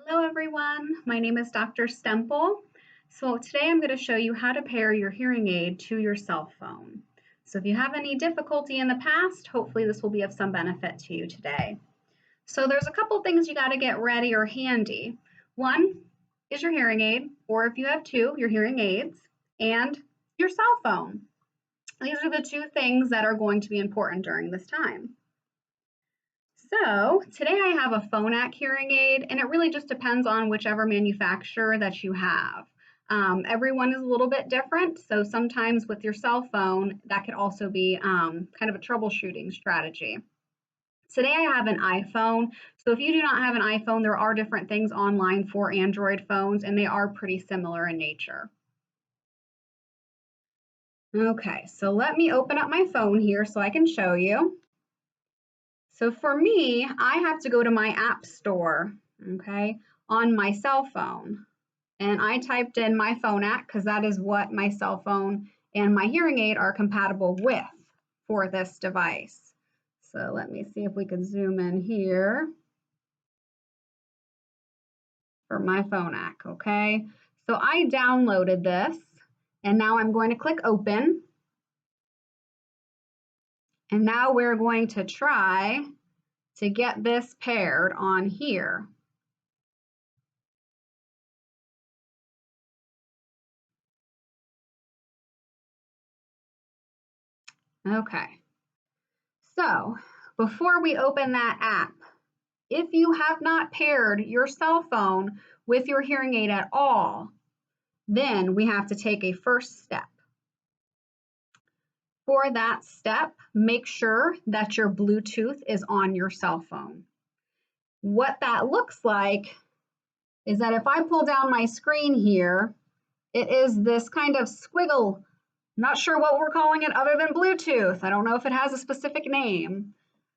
Hello everyone, my name is Dr. Stempel. So today I'm going to show you how to pair your hearing aid to your cell phone. So if you have any difficulty in the past, hopefully this will be of some benefit to you today. So there's a couple things you got to get ready or handy. One is your hearing aid, or if you have two, your hearing aids, and your cell phone. These are the two things that are going to be important during this time. So today I have a Phonak hearing aid, and it really just depends on whichever manufacturer that you have. Everyone is a little bit different, so sometimes with your cell phone, that could also be kind of a troubleshooting strategy. Today I have an iPhone, so if you do not have an iPhone, there are different things online for Android phones, and they are pretty similar in nature. Okay, so let me open up my phone here so I can show you. So for me, I have to go to my app store, okay, on my cell phone. And I typed in my Phonak because that is what my cell phone and my hearing aid are compatible with for this device. So let me see if we can zoom in here for my Phonak, okay? So I downloaded this and now I'm going to click open. And now we're going to try to get this paired on here. Okay, so before we open that app, if you have not paired your cell phone with your hearing aid at all, then we have to take a first step. For that step, make sure that your Bluetooth is on your cell phone. What that looks like is that if I pull down my screen here, it is this kind of squiggle. Not sure what we're calling it other than Bluetooth. I don't know if it has a specific name,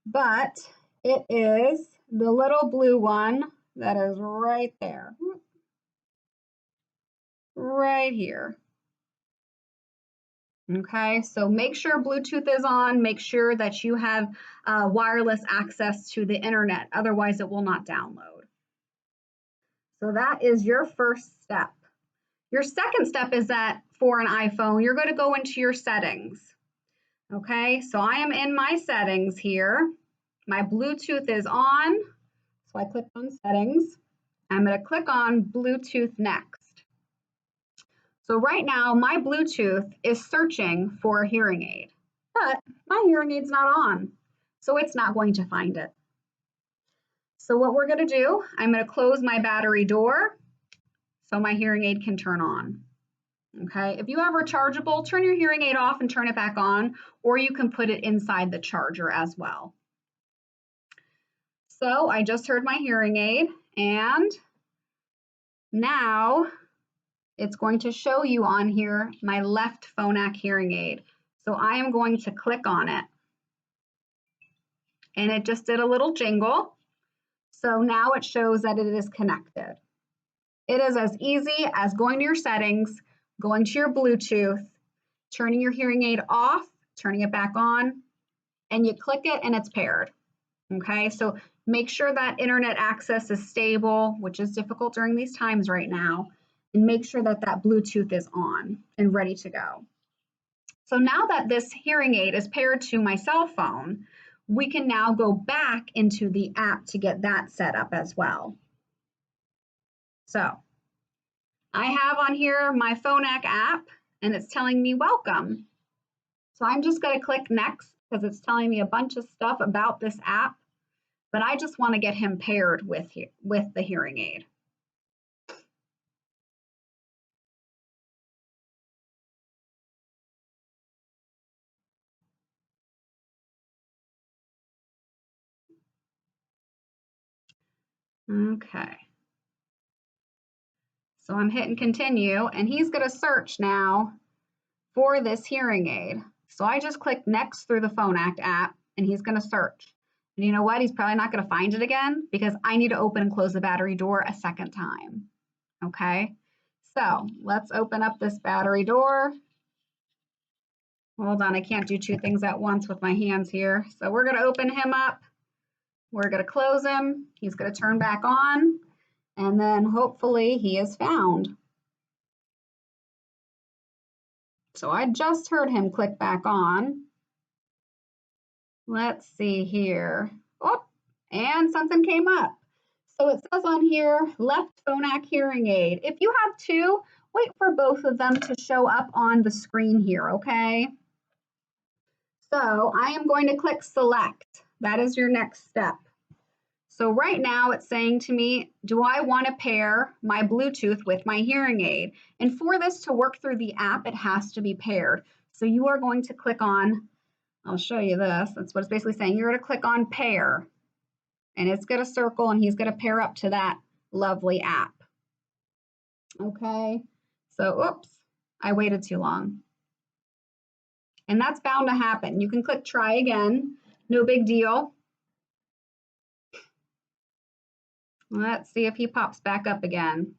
but it is the little blue one that is right there, right here. Okay, so make sure Bluetooth is on, make sure that you have wireless access to the internet, otherwise it will not download. So that is your first step. Your second step is that for an iPhone, you're going to go into your settings. Okay, so I am in my settings here. My Bluetooth is on, so I click on settings. I'm going to click on Bluetooth next. So right now my Bluetooth is searching for a hearing aid, but my hearing aid's not on, so it's not going to find it. So what we're going to do, I'm going to close my battery door so my hearing aid can turn on. Okay, if you have rechargeable, turn your hearing aid off and turn it back on, or you can put it inside the charger as well. So I just heard my hearing aid, and now it's going to show you on here my left Phonak hearing aid. So I am going to click on it. And it just did a little jingle. So now it shows that it is connected. It is as easy as going to your settings, going to your Bluetooth, turning your hearing aid off, turning it back on, and you click it and it's paired. Okay, so make sure that internet access is stable, which is difficult during these times right now, and make sure that that Bluetooth is on and ready to go. So now that this hearing aid is paired to my cell phone, we can now go back into the app to get that set up as well. So I have on here my Phonak app, and it's telling me welcome. So I'm just going to click next because it's telling me a bunch of stuff about this app, but I just want to get him paired with the hearing aid. Okay. So I'm hitting continue, and he's going to search now for this hearing aid. So I just click next through the Phonak app, and he's going to search. And you know what? He's probably not going to find it again because I need to open and close the battery door a second time. Okay, so let's open up this battery door. Hold on, I can't do two things at once with my hands here. So we're going to open him up. We're going to close him. He's going to turn back on. and then hopefully he is found. So I just heard him click back on. Let's see here. Oh, and something came up. So it says on here, left phonak hearing aid. If you have two, wait for both of them to show up on the screen here, okay? So I am going to click select. That is your next step. So right now it's saying to me, do I want to pair my Bluetooth with my hearing aid? And for this to work through the app, it has to be paired. So you are going to click on, I'll show you this. That's what it's basically saying. You're going to click on pair, and it's going to circle, and he's going to pair up to that lovely app. Okay, so oops, I waited too long. And that's bound to happen. You can click try again, no big deal. Let's see if he pops back up again.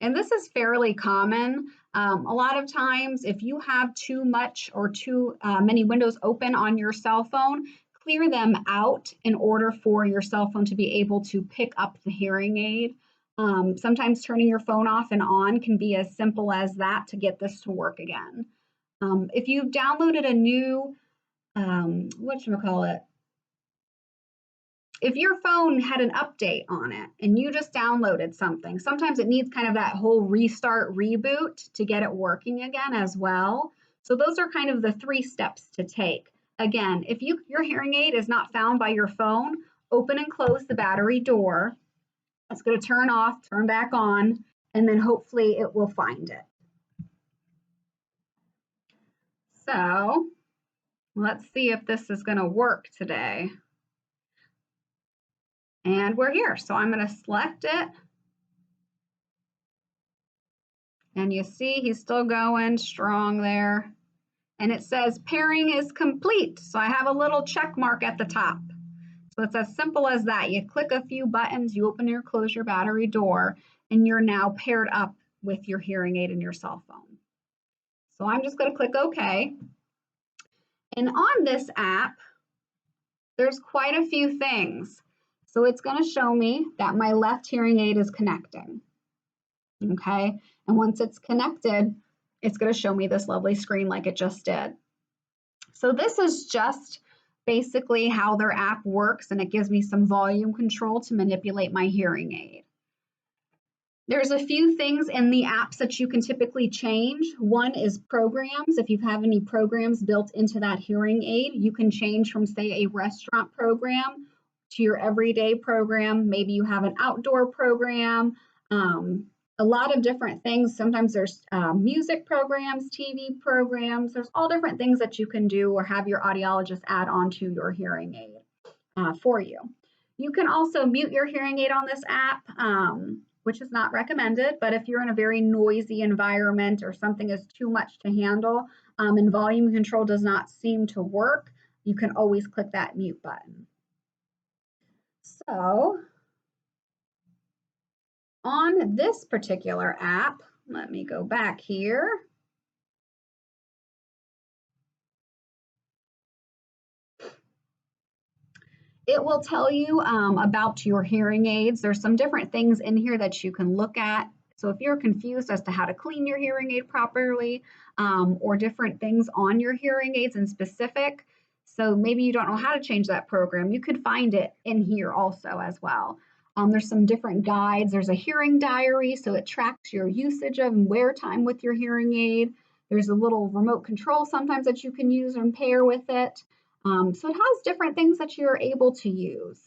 And this is fairly common. A lot of times, if you have too much or too many windows open on your cell phone, clear them out in order for your cell phone to be able to pick up the hearing aid. Sometimes turning your phone off and on can be as simple as that to get this to work again. If you've downloaded a new, whatchamacallit, if your phone had an update on it and you just downloaded something, sometimes it needs kind of that whole restart reboot to get it working again as well. So those are kind of the 3 steps to take. Again, if your hearing aid is not found by your phone, open and close the battery door. It's going to turn off, turn back on, and then hopefully it will find it. So let's see if this is going to work today. And we're here. So I'm going to select it. And you see he's still going strong there. And it says pairing is complete. So I have a little check mark at the top. So it's as simple as that. You click a few buttons, you open or close your battery door, and you're now paired up with your hearing aid in your cell phone. So I'm just going to click OK. And on this app, there's quite a few things. So it's going to show me that my left hearing aid is connecting. Okay, and once it's connected, it's going to show me this lovely screen like it just did. So this is just basically how their app works, and it gives me some volume control to manipulate my hearing aid. There's a few things in the apps that you can typically change. One is programs. If you have any programs built into that hearing aid, you can change from, say, a restaurant program to your everyday program. Maybe you have an outdoor program, a lot of different things. Sometimes there's music programs, TV programs. There's all different things that you can do or have your audiologist add onto your hearing aid for you. You can also mute your hearing aid on this app, which is not recommended, but if you're in a very noisy environment or something is too much to handle and volume control does not seem to work, you can always click that mute button. So on this particular app, let me go back here. It will tell you about your hearing aids. There's some different things in here that you can look at. So if you're confused as to how to clean your hearing aid properly or different things on your hearing aids in specific, so maybe you don't know how to change that program, you could find it in here also as well. There's some different guides. There's a hearing diary, so it tracks your usage of and wear time with your hearing aid. There's a little remote control sometimes that you can use and pair with it. So it has different things that you're able to use.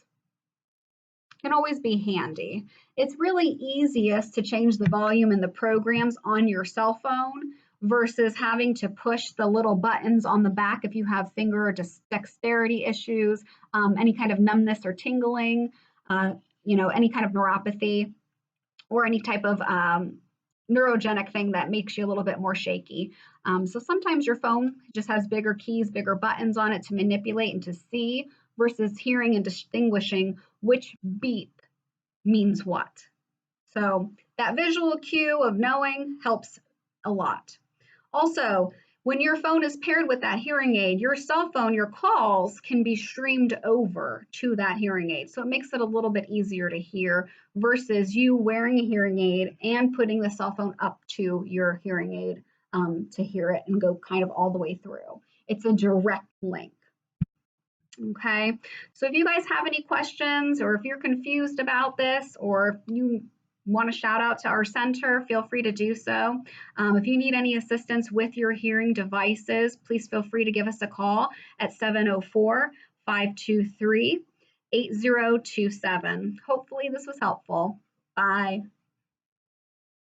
Can always be handy. It's really easiest to change the volume and the programs on your cell phone versus having to push the little buttons on the back if you have finger or dexterity issues, any kind of numbness or tingling, any kind of neuropathy or any type of neurogenic thing that makes you a little bit more shaky. So sometimes your phone just has bigger keys, bigger buttons on it to manipulate and to see versus hearing and distinguishing which beep means what. So that visual cue of knowing helps a lot. Also, When your phone is paired with that hearing aid, your cell phone, your calls can be streamed over to that hearing aid. So it makes it a little bit easier to hear versus you wearing a hearing aid and putting the cell phone up to your hearing aid to hear it and go kind of all the way through. It's a direct link. Okay, so if you guys have any questions or if you're confused about this or if you want to shout out to our center, feel free to do so. If you need any assistance with your hearing devices, please feel free to give us a call at 704-523-8027. Hopefully this was helpful. Bye.